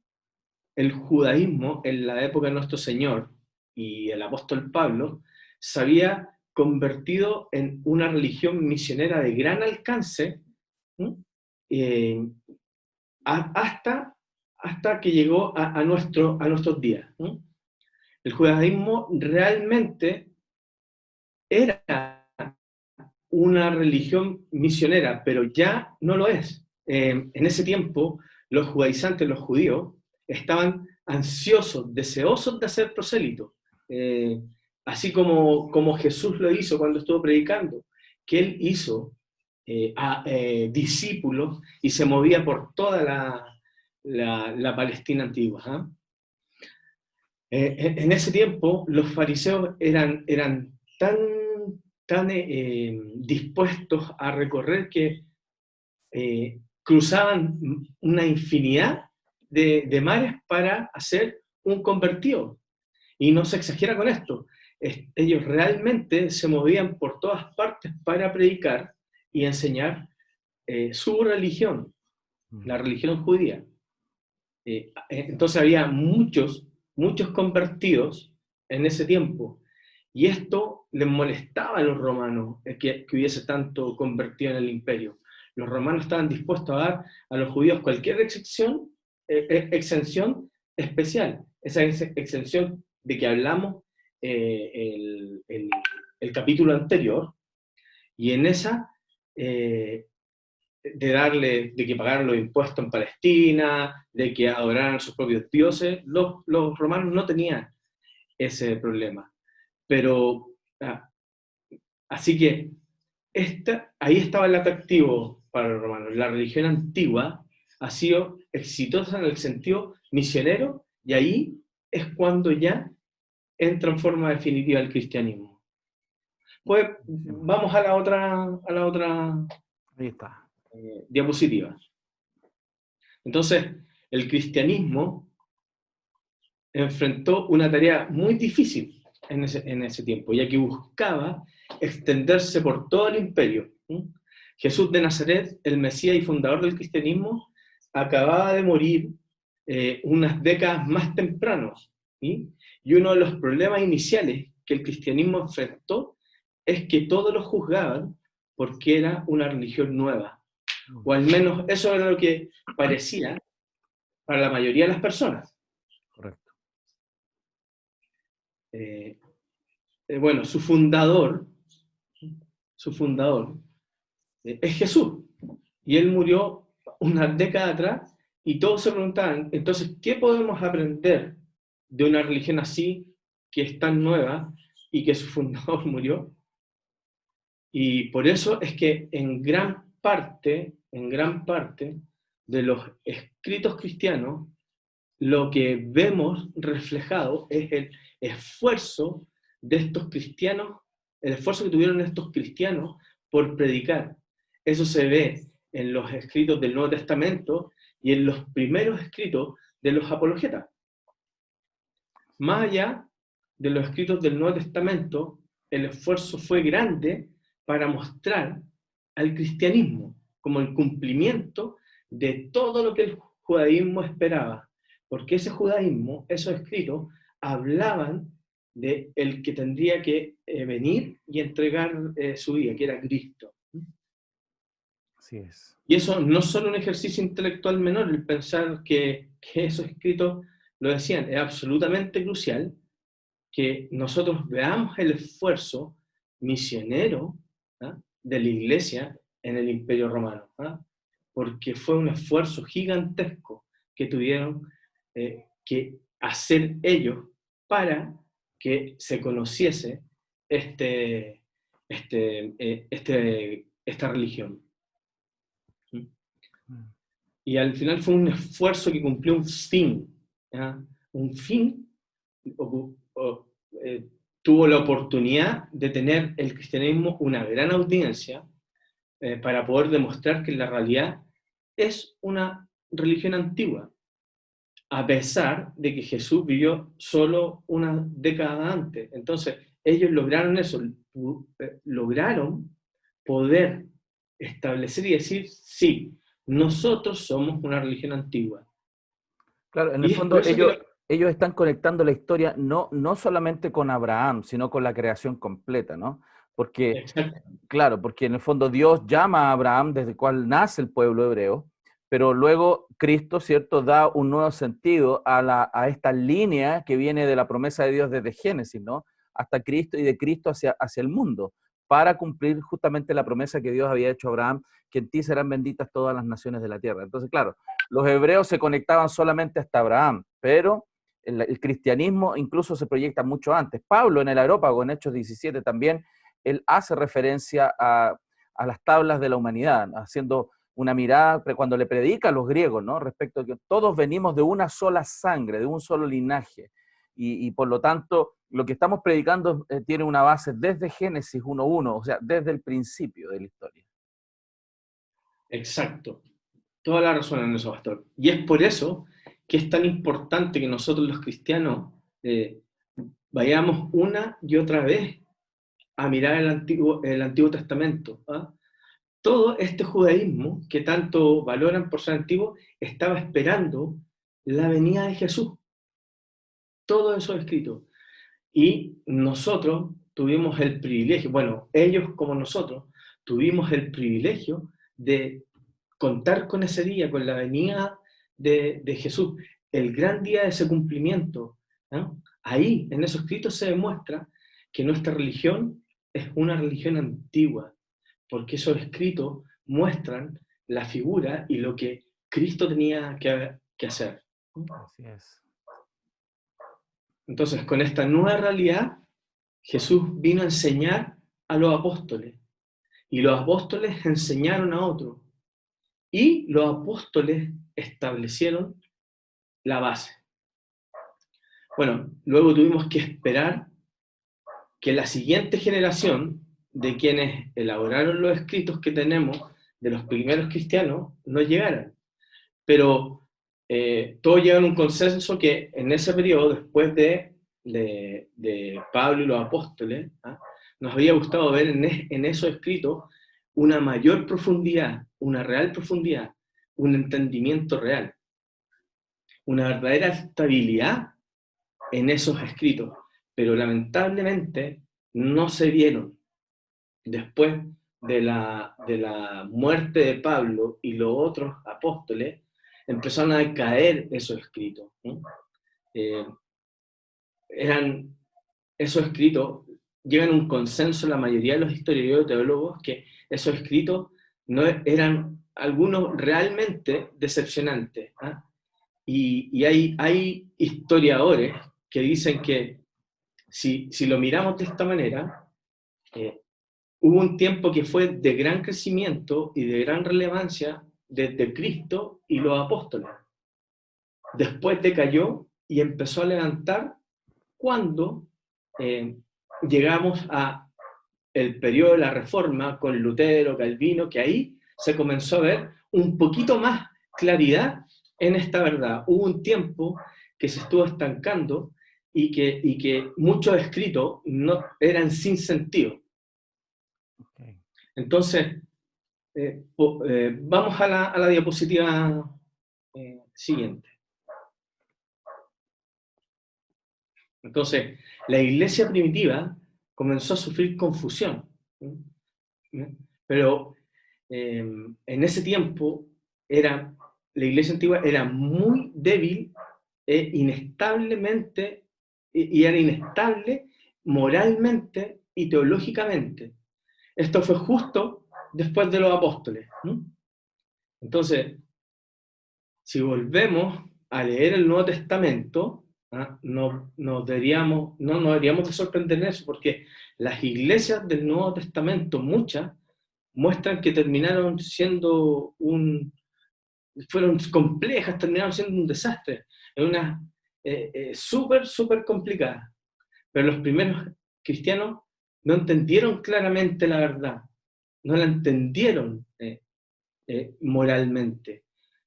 el judaísmo, en la época de nuestro Señor y el apóstol Pablo, se había convertido en una religión misionera de gran alcance, hasta que llegó a nuestros días. El judaísmo realmente era una religión misionera, pero ya no lo es. En ese tiempo, los judaizantes, los judíos, estaban ansiosos, deseosos de hacer prosélito, así como Jesús lo hizo cuando estuvo predicando, que él hizo discípulos y se movía por toda la Palestina antigua. En ese tiempo, los fariseos eran tan dispuestos a recorrer que cruzaban una infinidad de mares para hacer un convertido. Y no se exagera con esto. Ellos realmente se movían por todas partes para predicar y enseñar su religión, la religión judía. Entonces había muchos convertidos en ese tiempo. Y esto les molestaba a los romanos, que hubiese tanto convertido en el imperio. Los romanos estaban dispuestos a dar a los judíos cualquier exención especial. Esa exención de que hablamos el capítulo anterior, y en esa de que pagaran los impuestos en Palestina, de que adoraran a sus propios dioses, los romanos no tenían ese problema. Pero, así que ahí estaba el atractivo para los romanos. La religión antigua ha sido exitosa en el sentido misionero, y ahí es cuando ya entra en forma definitiva el cristianismo. Pues vamos a la otra Ahí está. diapositiva. Entonces, el cristianismo enfrentó una tarea muy difícil en ese tiempo, ya que buscaba extenderse por todo el imperio. Jesús de Nazaret, el Mesías y fundador del cristianismo, acababa de morir unas décadas más temprano, ¿sí? Y uno de los problemas iniciales que el cristianismo enfrentó es que todos lo juzgaban porque era una religión nueva, o al menos eso era lo que parecía para la mayoría de las personas. Correcto. Bueno, su fundador es Jesús. Y él murió una década atrás y todos se preguntaban, entonces, ¿qué podemos aprender de una religión así, que es tan nueva y que su fundador murió? Y por eso es que en gran parte de los escritos cristianos, lo que vemos reflejado es el esfuerzo de estos cristianos, el esfuerzo que tuvieron estos cristianos por predicar. Eso se ve en los escritos del Nuevo Testamento y en los primeros escritos de los apologetas. Más allá de los escritos del Nuevo Testamento, el esfuerzo fue grande para mostrar al cristianismo como el cumplimiento de todo lo que el judaísmo esperaba. Porque ese judaísmo, esos escritos, hablaban de el que tendría que venir y entregar su vida, que era Cristo. Así es. Y eso no es solo un ejercicio intelectual menor, el pensar que esos escritos lo decían, es absolutamente crucial que nosotros veamos el esfuerzo misionero, ¿ah?, de la Iglesia en el Imperio Romano, ¿ah?, porque fue un esfuerzo gigantesco que tuvieron que hacer ellos para que se conociese esta religión. Y al final fue un esfuerzo que cumplió un fin, ¿ya? Un fin, tuvo la oportunidad de tener el cristianismo una gran audiencia para poder demostrar que la realidad es una religión antigua, a pesar de que Jesús vivió solo una década antes. Entonces, ellos lograron eso, lograron poder establecer y decir, sí, nosotros somos una religión antigua. Claro, en el fondo ellos están conectando la historia no solamente con Abraham, sino con la creación completa, ¿no? Porque, exacto, claro, porque en el fondo Dios llama a Abraham desde el cual nace el pueblo hebreo, pero luego Cristo, ¿cierto?, da un nuevo sentido a esta línea que viene de la promesa de Dios desde Génesis, ¿no?, hasta Cristo y de Cristo hacia el mundo, para cumplir justamente la promesa que Dios había hecho a Abraham, que en ti serán benditas todas las naciones de la tierra. Entonces, claro, los hebreos se conectaban solamente hasta Abraham, pero el cristianismo incluso se proyecta mucho antes. Pablo en el Areópago, en Hechos 17 también, él hace referencia a las tablas de la humanidad, haciendo una mirada cuando le predica a los griegos, ¿no?, respecto a que todos venimos de una sola sangre, de un solo linaje, y por lo tanto lo que estamos predicando tiene una base desde Génesis 1:1, o sea, desde el principio de la historia. Exacto. Toda la razón en eso, pastor. Y es por eso que es tan importante que nosotros los cristianos vayamos una y otra vez a mirar el Antiguo Testamento, ¿ah? Todo este judaísmo que tanto valoran por ser antiguo estaba esperando la venida de Jesús. Todo eso escrito. Y nosotros tuvimos el privilegio, bueno, ellos como nosotros, tuvimos el privilegio de contar con ese día, con la venida de Jesús, el gran día de ese cumplimiento, ¿no? Ahí, en esos escritos se demuestra que nuestra religión es una religión antigua, porque esos escritos muestran la figura y lo que Cristo tenía que hacer. Así es. Entonces, con esta nueva realidad, Jesús vino a enseñar a los apóstoles, y los apóstoles enseñaron a otros, y los apóstoles establecieron la base. Bueno, luego tuvimos que esperar que la siguiente generación de quienes elaboraron los escritos que tenemos de los primeros cristianos no llegaran. Pero todos llegan a un consenso que en ese periodo, después de Pablo y los apóstoles, ¿ah?, nos había gustado ver en esos escritos una mayor profundidad, una real profundidad, un entendimiento real, una verdadera estabilidad en esos escritos, pero lamentablemente no se vieron. Después de la muerte de Pablo y los otros apóstoles, empezaron a caer esos escritos, ¿no? Esos escritos, llegan a un consenso la mayoría de los historiadores y teólogos que esos escritos no eran algunos realmente decepcionantes. ¿Ah? Y hay historiadores que dicen que si lo miramos de esta manera, hubo un tiempo que fue de gran crecimiento y de gran relevancia desde Cristo y los apóstoles. Después decayó y empezó a levantar cuando llegamos a el periodo de la Reforma con Lutero, Calvino, que ahí se comenzó a ver un poquito más claridad en esta verdad. Hubo un tiempo que se estuvo estancando y que muchos escritos no, eran sin sentido. Okay. Entonces, vamos a la diapositiva siguiente. Entonces, la iglesia primitiva comenzó a sufrir confusión. Pero en ese tiempo la iglesia antigua era muy débil e inestablemente, y era inestable moralmente y teológicamente. Esto fue justo después de los apóstoles. Entonces, si volvemos a leer el Nuevo Testamento, no nos deberíamos de sorprender en eso, porque las iglesias del Nuevo Testamento, muchas, muestran que terminaron siendo fueron complejas, terminaron siendo un desastre, en una súper complicada. Pero los primeros cristianos no entendieron claramente la verdad, no la entendieron moralmente.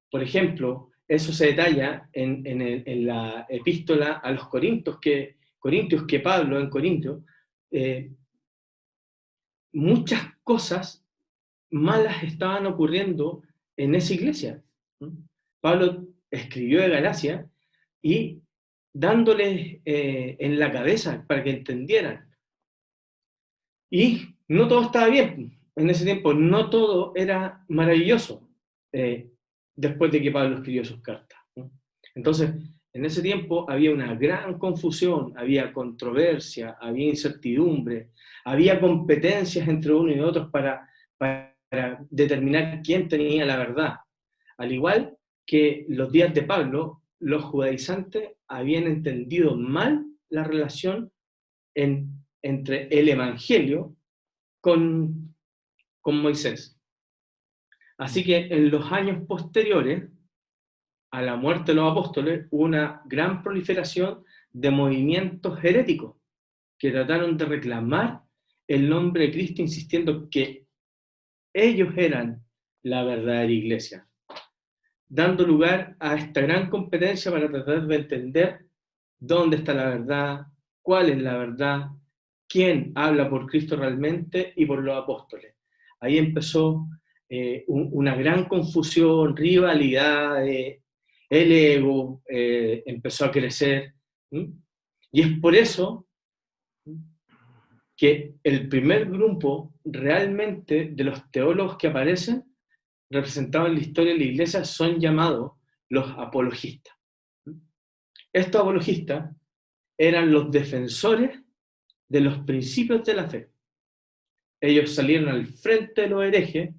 Por ejemplo, eso se detalla en la epístola a los Corintios que Pablo en Corintios, muchas cosas malas estaban ocurriendo en esa iglesia. Pablo escribió de Galacia y dándoles en la cabeza para que entendieran. Y no todo estaba bien. En ese tiempo no todo era maravilloso después de que Pablo escribió sus cartas. Entonces, en ese tiempo había una gran confusión, había controversia, había incertidumbre, había competencias entre uno y otros para determinar quién tenía la verdad. Al igual que los días de Pablo, los judaizantes habían entendido mal la relación entre el Evangelio con Moisés. Así que en los años posteriores a la muerte de los apóstoles hubo una gran proliferación de movimientos heréticos que trataron de reclamar el nombre de Cristo, insistiendo que ellos eran la verdadera iglesia, dando lugar a esta gran competencia para tratar de entender dónde está la verdad, cuál es la verdad, quién habla por Cristo realmente y por los apóstoles. Ahí empezó una gran confusión, rivalidad, el ego empezó a crecer. Y es por eso que el primer grupo realmente de los teólogos que aparecen representados en la historia de la iglesia son llamados los apologistas. Estos apologistas eran los defensores de los principios de la fe. Ellos salieron al frente de los herejes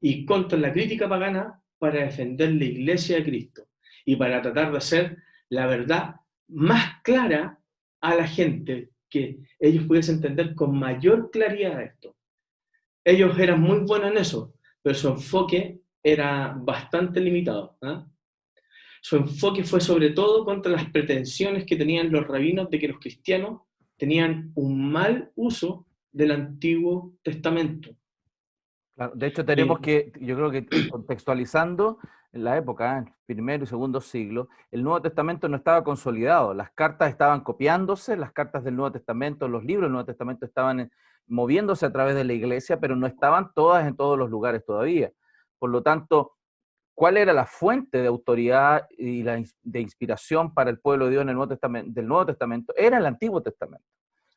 y contra la crítica pagana para defender la iglesia de Cristo y para tratar de hacer la verdad más clara a la gente, que ellos pudiesen entender con mayor claridad esto. Ellos eran muy buenos en eso, pero su enfoque era bastante limitado. Su enfoque fue sobre todo contra las pretensiones que tenían los rabinos de que los cristianos tenían un mal uso del Antiguo Testamento. Claro, de hecho, tenemos yo creo que contextualizando en la época, en el primero y segundo siglo, el Nuevo Testamento no estaba consolidado, las cartas estaban copiándose, las cartas del Nuevo Testamento, los libros del Nuevo Testamento estaban moviéndose a través de la iglesia, pero no estaban todas en todos los lugares todavía. Por lo tanto, ¿cuál era la fuente de autoridad y de inspiración para el pueblo de Dios en el del Nuevo Testamento? Era el Antiguo Testamento.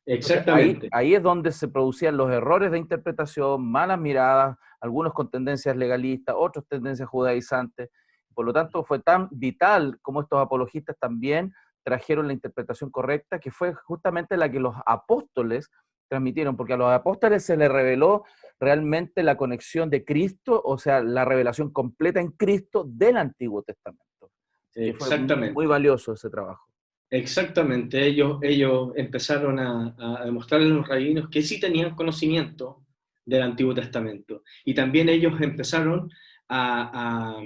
Exactamente. Ahí es donde se producían los errores de interpretación, malas miradas, algunos con tendencias legalistas, otros tendencias judaizantes. Por lo tanto, fue tan vital como estos apologistas también trajeron la interpretación correcta, que fue justamente la que los apóstoles transmitieron, porque a los apóstoles se les reveló realmente la conexión de Cristo, o sea, la revelación completa en Cristo del Antiguo Testamento. Que fue Exactamente. muy valioso ese trabajo. Exactamente, ellos empezaron a demostrarle a los rabinos que sí tenían conocimiento del Antiguo Testamento. Y también ellos empezaron a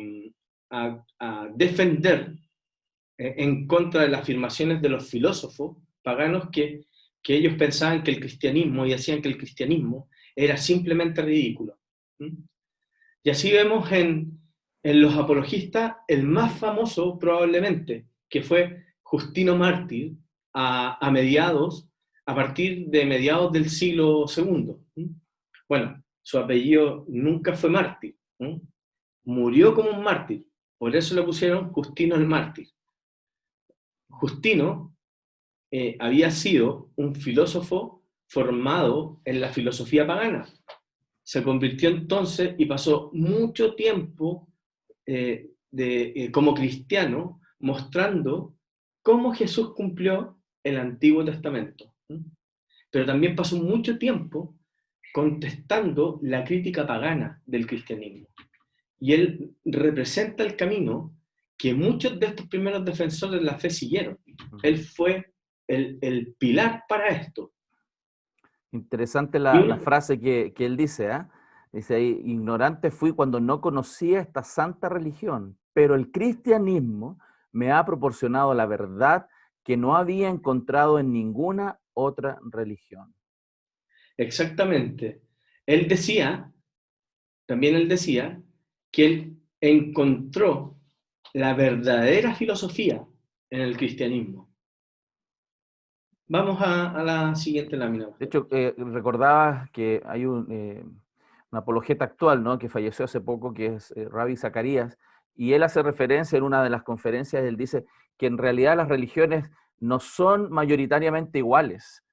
defender en contra de las afirmaciones de los filósofos paganos que ellos pensaban que el cristianismo, y decían que el cristianismo era simplemente ridículo. Y así vemos en los apologistas el más famoso probablemente, que fue Justino Mártir, a partir de mediados del siglo II. Bueno, su apellido nunca fue Mártir, murió como un mártir, por eso le pusieron Justino el Mártir. Justino había sido un filósofo formado en la filosofía pagana. Se convirtió entonces y pasó mucho tiempo como cristiano mostrando cómo Jesús cumplió el Antiguo Testamento. Pero también pasó mucho tiempo contestando la crítica pagana del cristianismo. Y él representa el camino que muchos de estos primeros defensores de la fe siguieron. Él fue el pilar para esto. Interesante la frase que él dice, ¿eh? Dice ahí, ignorante fui cuando no conocía esta santa religión, pero el cristianismo me ha proporcionado la verdad que no había encontrado en ninguna otra religión. Exactamente. También él decía, que él encontró la verdadera filosofía en el cristianismo. Vamos a la siguiente lámina. De hecho, recordabas que hay un apologeta actual, ¿no?, que falleció hace poco, que es Ravi Zacarías, y él hace referencia en una de las conferencias, él dice que en realidad las religiones no son mayoritariamente iguales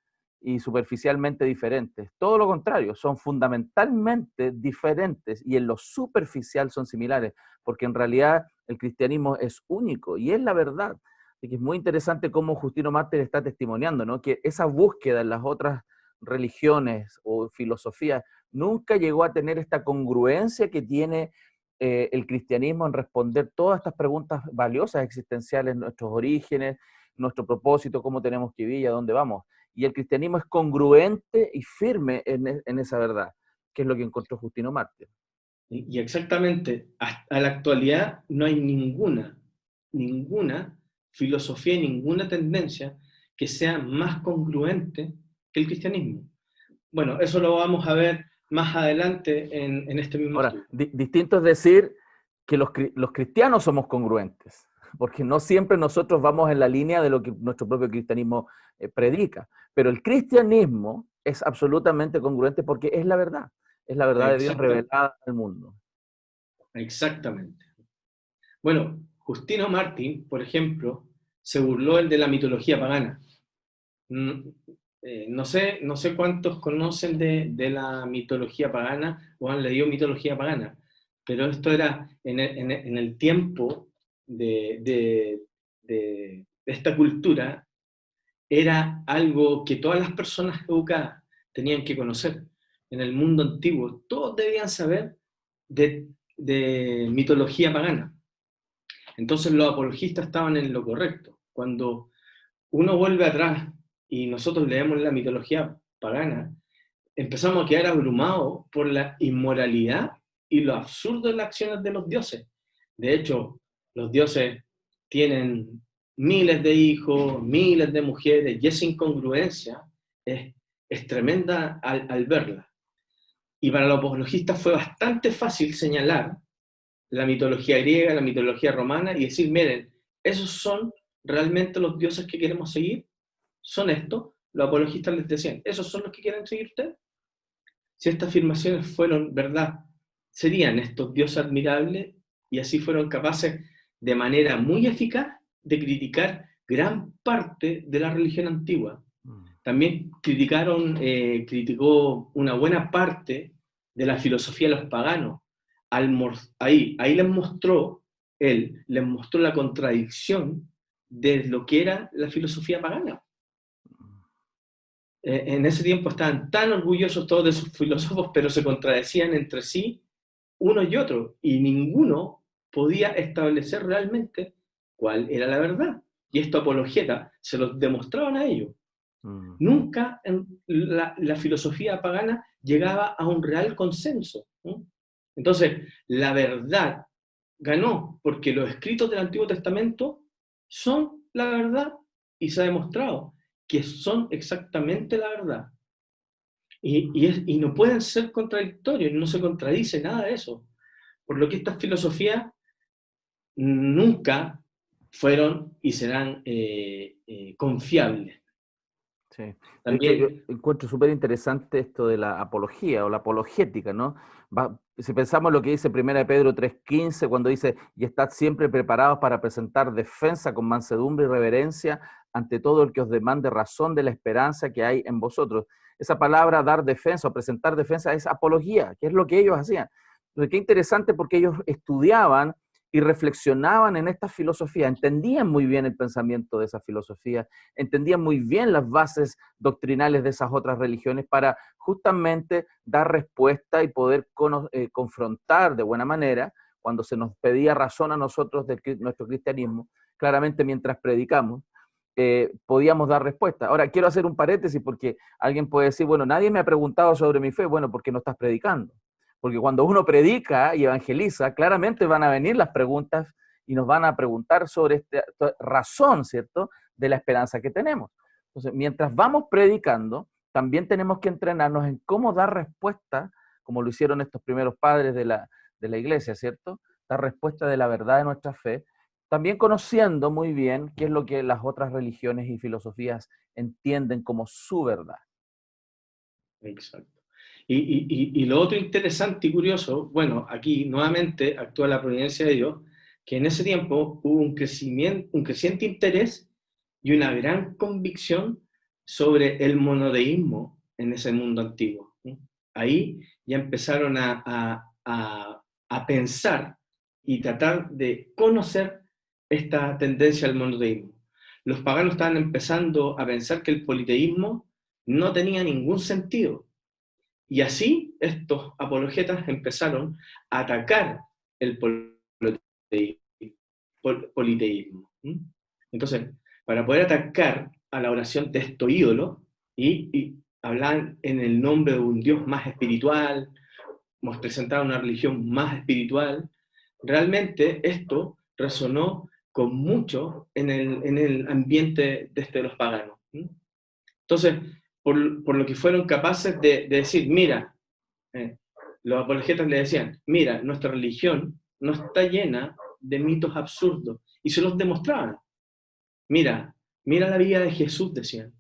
y superficialmente diferentes. Todo lo contrario, son fundamentalmente diferentes y en lo superficial son similares, porque en realidad el cristianismo es único y es la verdad. Y que es muy interesante cómo Justino Mártir está testimoniando, ¿no?, que esa búsqueda en las otras religiones o filosofías nunca llegó a tener esta congruencia que tiene el cristianismo en responder todas estas preguntas valiosas existenciales, nuestros orígenes, nuestro propósito, cómo tenemos que vivir y a dónde vamos. Y el cristianismo es congruente y firme en esa verdad, que es lo que encontró Justino Mártir. Y exactamente, hasta la actualidad no hay ninguna filosofía y ninguna tendencia que sea más congruente que el cristianismo. Bueno, eso lo vamos a ver más adelante en este mismo Ahora, estudio. distinto es decir que los cristianos somos congruentes, porque no siempre nosotros vamos en la línea de lo que nuestro propio cristianismo predica, pero el cristianismo es absolutamente congruente porque es la verdad de Dios revelada al mundo. Exactamente. Bueno, Justino Mártir, por ejemplo, se burló de la mitología pagana. No sé cuántos conocen de la mitología pagana o han leído mitología pagana, pero esto era en el tiempo de esta cultura, era algo que todas las personas educadas tenían que conocer. En el mundo antiguo, todos debían saber de mitología pagana. Entonces los apologistas estaban en lo correcto. Cuando uno vuelve atrás y nosotros leemos la mitología pagana, empezamos a quedar abrumados por la inmoralidad y lo absurdo de las acciones de los dioses. De hecho, los dioses tienen miles de hijos, miles de mujeres, y esa incongruencia es tremenda al verla. Y para los apologistas fue bastante fácil señalar la mitología griega, la mitología romana, y decir, miren, esos son realmente los dioses que queremos seguir, son estos. Los apologistas les decían, ¿esos son los que quieren seguir ustedes? Si estas afirmaciones fueron verdad, serían estos dioses admirables, y así fueron capaces de manera muy eficaz de criticar gran parte de la religión antigua. También criticó una buena parte de la filosofía de los paganos. Ahí les mostró la contradicción de lo que era la filosofía pagana. en ese tiempo estaban tan orgullosos todos de sus filósofos, pero se contradecían entre sí uno y otro, y ninguno podía establecer realmente cuál era la verdad. Y estos apologetas se los demostraban a ellos. Mm. Nunca en la filosofía pagana llegaba a un real consenso, ¿no? Entonces, la verdad ganó porque los escritos del Antiguo Testamento son la verdad y se ha demostrado que son exactamente la verdad. Y no pueden ser contradictorios, no se contradice nada de eso. Por lo que estas filosofías nunca fueron y serán confiables. Sí. De hecho, yo También, encuentro súper interesante esto de la apología o la apologética, ¿no? Si pensamos lo que dice 1 Pedro 3:15, cuando dice, y estad siempre preparados para presentar defensa con mansedumbre y reverencia ante todo el que os demande razón de la esperanza que hay en vosotros. Esa palabra, dar defensa o presentar defensa, es apología, que es lo que ellos hacían. Entonces, qué interesante porque ellos estudiaban y reflexionaban en esta filosofía, entendían muy bien el pensamiento de esa filosofía, entendían muy bien las bases doctrinales de esas otras religiones para justamente dar respuesta y poder confrontar de buena manera cuando se nos pedía razón a nosotros de nuestro cristianismo. Claramente mientras predicamos, podíamos dar respuesta. Ahora, quiero hacer un paréntesis porque alguien puede decir, bueno, nadie me ha preguntado sobre mi fe. Bueno, porque no estás predicando. Porque cuando uno predica y evangeliza, claramente van a venir las preguntas y nos van a preguntar sobre esta razón, ¿cierto?, de la esperanza que tenemos. Entonces, mientras vamos predicando, también tenemos que entrenarnos en cómo dar respuesta, como lo hicieron estos primeros padres de la iglesia, ¿cierto? Dar respuesta de la verdad de nuestra fe, también conociendo muy bien qué es lo que las otras religiones y filosofías entienden como su verdad. exacto. Y lo otro interesante y curioso, bueno, aquí nuevamente actúa la providencia de Dios, que en ese tiempo hubo un creciente interés y una gran convicción sobre el monoteísmo en ese mundo antiguo, ¿sí? Ahí ya empezaron a pensar y tratar de conocer esta tendencia al monoteísmo. Los paganos estaban empezando a pensar que el politeísmo no tenía ningún sentido. Y así estos apologetas empezaron a atacar el politeísmo. Entonces, para poder atacar a la oración de estos ídolos y hablar en el nombre de un Dios más espiritual, presentar una religión más espiritual, realmente esto resonó con mucho en el ambiente de los paganos. Entonces, por lo que fueron capaces de decir, mira, los apologetas le decían, mira, nuestra religión no está llena de mitos absurdos, y se los demostraban. Mira, mira la vida de Jesús, decían.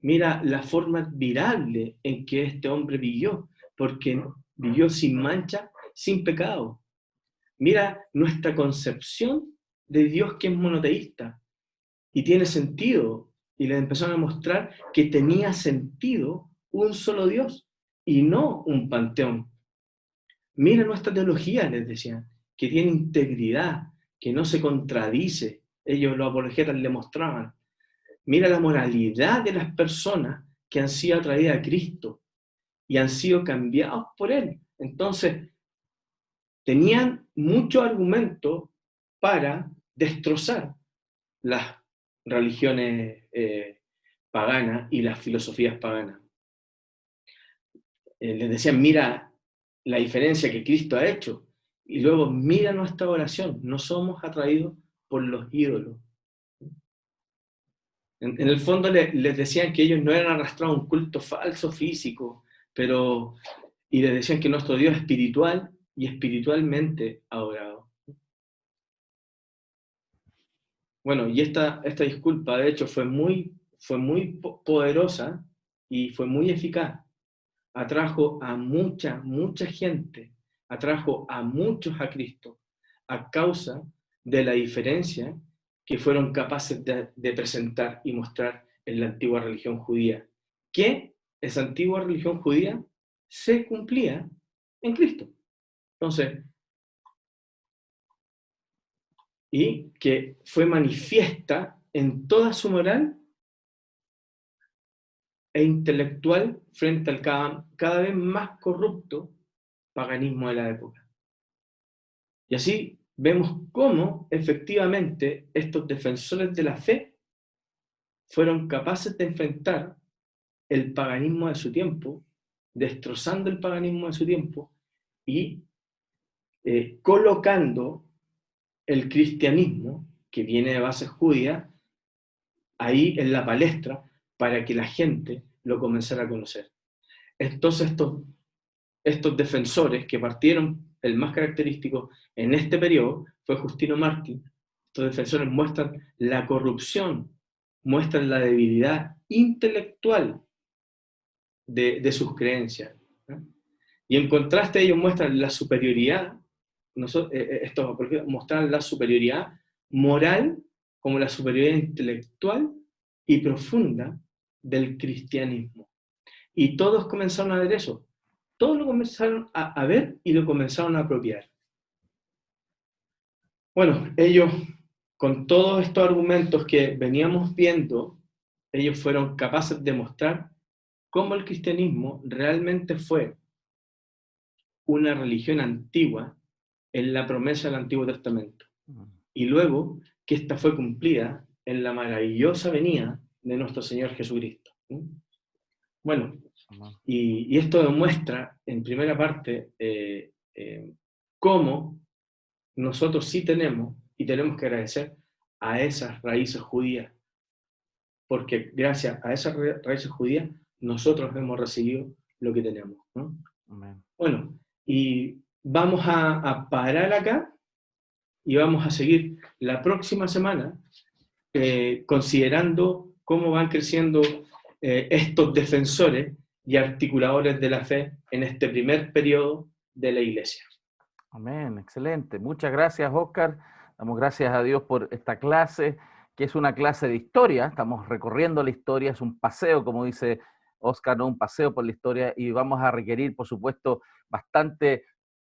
Mira la forma admirable en que este hombre vivió, porque vivió sin mancha, sin pecado. Mira nuestra concepción de Dios que es monoteísta y tiene sentido. Y les empezaron a mostrar que tenía sentido un solo Dios y no un panteón. Mira nuestra teología, les decían, que tiene integridad, que no se contradice. Ellos, los apologetas, le mostraban. Mira la moralidad de las personas que han sido atraídas a Cristo y han sido cambiados por Él. Entonces, tenían muchos argumentos para destrozar las religiones paganas y las filosofías paganas. Les decían, mira la diferencia que Cristo ha hecho, y luego mira nuestra oración, no somos atraídos por los ídolos. En el fondo les decían que ellos no eran arrastrados a un culto falso físico, y les decían que nuestro Dios es espiritual y espiritualmente adorado. Bueno, y esta disculpa, de hecho, fue muy poderosa y fue muy eficaz. Atrajo a mucha gente, atrajo a muchos a Cristo, a causa de la diferencia que fueron capaces de presentar y mostrar en la antigua religión judía, que esa antigua religión judía se cumplía en Cristo. Entonces, y que fue manifiesta en toda su moral e intelectual frente al cada vez más corrupto paganismo de la época. Y así vemos cómo efectivamente estos defensores de la fe fueron capaces de enfrentar el paganismo de su tiempo, destrozando el paganismo de su tiempo y colocando el cristianismo, que viene de bases judías, ahí en la palestra para que la gente lo comenzara a conocer. Entonces estos defensores que partieron, el más característico en este periodo fue Justino Mártir. Estos defensores muestran la corrupción, muestran la debilidad intelectual de sus creencias, ¿no? Y en contraste ellos muestran la superioridad, estos apóstoles mostraron la superioridad moral como la superioridad intelectual y profunda del cristianismo. Y todos comenzaron a ver eso. Todos lo comenzaron a ver y lo comenzaron a apropiar. Bueno, ellos, con todos estos argumentos que veníamos viendo, ellos fueron capaces de mostrar cómo el cristianismo realmente fue una religión antigua en la promesa del Antiguo Testamento. Y luego que esta fue cumplida en la maravillosa venida de nuestro Señor Jesucristo. Bueno, y esto demuestra, en primera parte, cómo nosotros sí tenemos, y tenemos que agradecer a esas raíces judías, porque gracias a esas raíces judías, nosotros hemos recibido lo que tenemos, ¿no? Amén. Bueno, y vamos a parar acá, y vamos a seguir la próxima semana, considerando cómo van creciendo estos defensores y articuladores de la fe en este primer periodo de la Iglesia. Amén, excelente. Muchas gracias, Óscar. Damos gracias a Dios por esta clase, que es una clase de historia. Estamos recorriendo la historia, es un paseo, como dice Óscar, ¿no? Un paseo por la historia, y vamos a requerir, por supuesto, bastante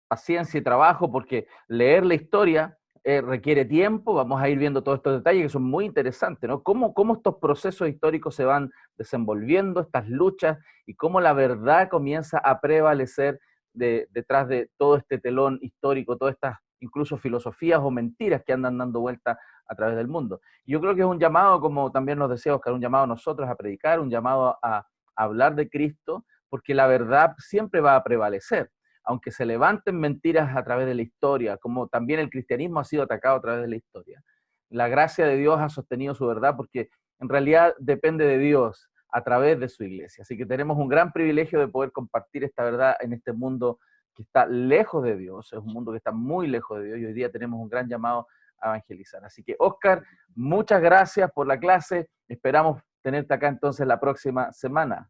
paciencia y trabajo, porque leer la historia requiere tiempo. Vamos a ir viendo todos estos detalles que son muy interesantes, ¿no? Cómo estos procesos históricos se van desenvolviendo, estas luchas, y cómo la verdad comienza a prevalecer detrás de todo este telón histórico, todas estas incluso filosofías o mentiras que andan dando vuelta a través del mundo. Yo creo que es un llamado, como también nos decía Óscar, un llamado a nosotros a predicar, un llamado a hablar de Cristo, porque la verdad siempre va a prevalecer. Aunque se levanten mentiras a través de la historia, como también el cristianismo ha sido atacado a través de la historia, la gracia de Dios ha sostenido su verdad, porque en realidad depende de Dios a través de su iglesia. Así que tenemos un gran privilegio de poder compartir esta verdad en este mundo que está lejos de Dios, es un mundo que está muy lejos de Dios, y hoy día tenemos un gran llamado a evangelizar. Así que, Óscar, muchas gracias por la clase, esperamos tenerte acá entonces la próxima semana.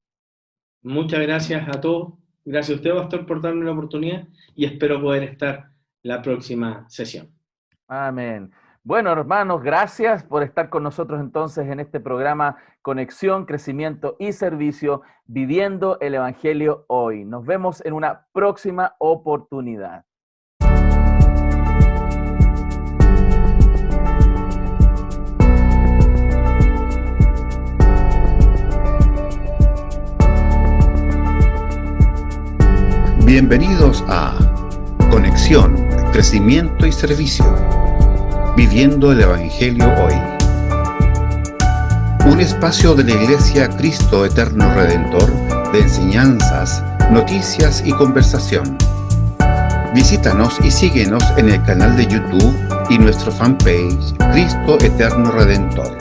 Muchas gracias a todos. Gracias a usted, pastor, por darme la oportunidad, y espero poder estar la próxima sesión. Amén. Bueno, hermanos, gracias por estar con nosotros entonces en este programa Conexión, Crecimiento y Servicio, viviendo el Evangelio hoy. Nos vemos en una próxima oportunidad. Bienvenidos a Conexión, Crecimiento y Servicio, viviendo el Evangelio hoy. Un espacio de la Iglesia Cristo Eterno Redentor de enseñanzas, noticias y conversación. Visítanos y síguenos en el canal de YouTube y nuestro fanpage Cristo Eterno Redentor.